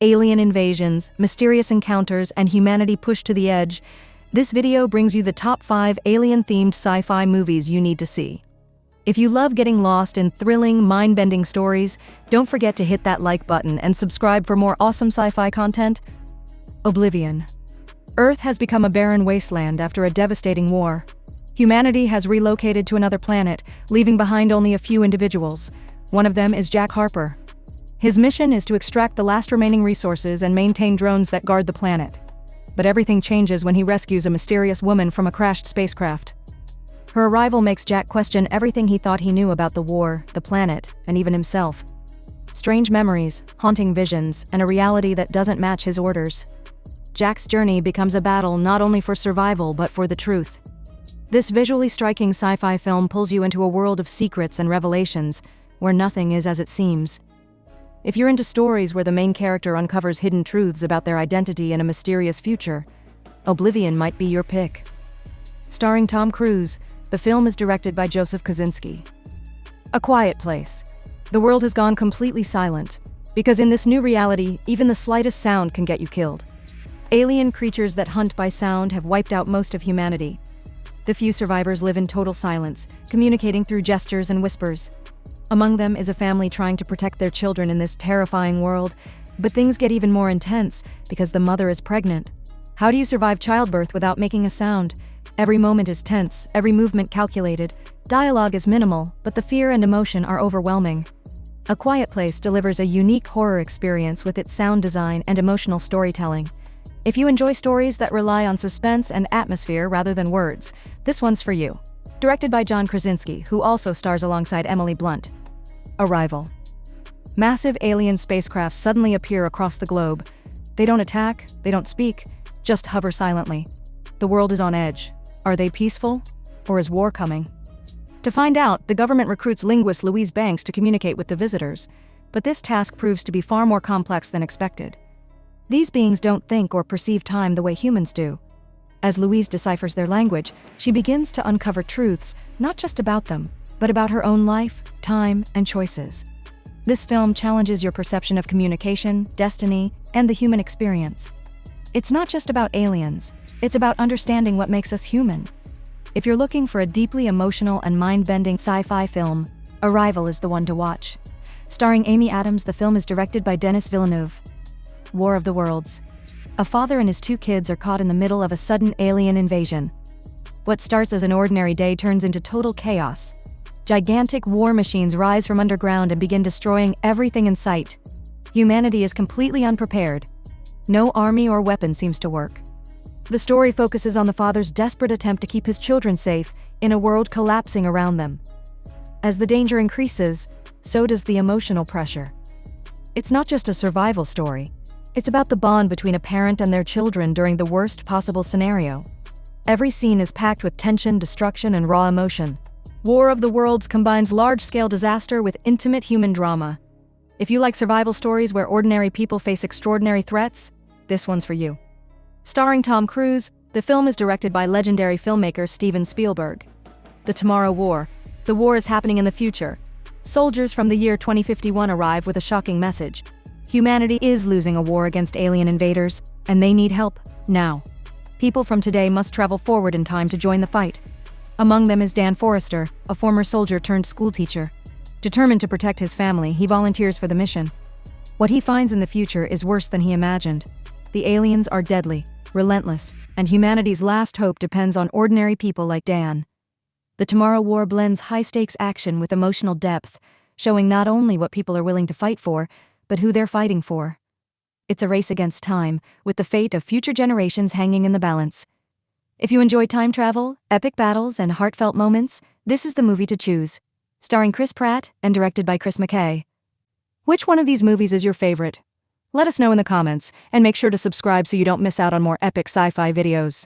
alien invasions, mysterious encounters, and humanity pushed to the edge, this video brings you the top 5 alien-themed sci-fi movies you need to see. If you love getting lost in thrilling, mind-bending stories, don't forget to hit that like button and subscribe for more awesome sci-fi content. Oblivion. Earth has become a barren wasteland after a devastating war. Humanity has relocated to another planet, leaving behind only a few individuals. One of them is Jack Harper. His mission is to extract the last remaining resources and maintain drones that guard the planet. But everything changes when he rescues a mysterious woman from a crashed spacecraft. Her arrival makes Jack question everything he thought he knew about the war, the planet, and even himself. Strange memories, haunting visions, and a reality that doesn't match his orders. Jack's journey becomes a battle not only for survival but for the truth. This visually striking sci-fi film pulls you into a world of secrets and revelations, where nothing is as it seems. If you're into stories where the main character uncovers hidden truths about their identity and a mysterious future, Oblivion might be your pick. Starring Tom Cruise, the film is directed by Joseph Kosinski. A quiet place. The world has gone completely silent, because in this new reality, even the slightest sound can get you killed. Alien creatures that hunt by sound have wiped out most of humanity. The few survivors live in total silence, communicating through gestures and whispers. Among them is a family trying to protect their children in this terrifying world, but things get even more intense because the mother is pregnant. How do you survive childbirth without making a sound? Every moment is tense, every movement calculated. Dialogue is minimal, but the fear and emotion are overwhelming. A Quiet Place delivers a unique horror experience with its sound design and emotional storytelling. If you enjoy stories that rely on suspense and atmosphere rather than words, this one's for you. Directed by John Krasinski, who also stars alongside Emily Blunt. Arrival. Massive alien spacecrafts suddenly appear across the globe. They don't attack, they don't speak, just hover silently. The world is on edge. Are they peaceful? Or is war coming? To find out, the government recruits linguist Louise Banks to communicate with the visitors, but this task proves to be far more complex than expected. These beings don't think or perceive time the way humans do. As Louise deciphers their language, she begins to uncover truths, not just about them, but about her own life, time, and choices. This film challenges your perception of communication, destiny, and the human experience. It's not just about aliens, it's about understanding what makes us human. If you're looking for a deeply emotional and mind-bending sci-fi film, Arrival is the one to watch. Starring Amy Adams, the film is directed by Denis Villeneuve. War of the Worlds. A father and his 2 kids are caught in the middle of a sudden alien invasion. What starts as an ordinary day turns into total chaos. Gigantic war machines rise from underground and begin destroying everything in sight. Humanity is completely unprepared. No army or weapon seems to work. The story focuses on the father's desperate attempt to keep his children safe in a world collapsing around them. As the danger increases, so does the emotional pressure. It's not just a survival story. It's about the bond between a parent and their children during the worst possible scenario. Every scene is packed with tension, destruction, and raw emotion. War of the Worlds combines large-scale disaster with intimate human drama. If you like survival stories where ordinary people face extraordinary threats, this one's for you. Starring Tom Cruise, the film is directed by legendary filmmaker Steven Spielberg. The Tomorrow War. The war is happening in the future. Soldiers from the year 2051 arrive with a shocking message. Humanity is losing a war against alien invaders, and they need help, now. People from today must travel forward in time to join the fight. Among them is Dan Forrester, a former soldier turned schoolteacher. Determined to protect his family, he volunteers for the mission. What he finds in the future is worse than he imagined. The aliens are deadly, relentless, and humanity's last hope depends on ordinary people like Dan. The Tomorrow War blends high-stakes action with emotional depth, showing not only what people are willing to fight for, but who they're fighting for. It's a race against time, with the fate of future generations hanging in the balance. If you enjoy time travel, epic battles, and heartfelt moments, this is the movie to choose. Starring Chris Pratt and directed by Chris McKay. Which one of these movies is your favorite? Let us know in the comments, and make sure to subscribe so you don't miss out on more epic sci-fi videos.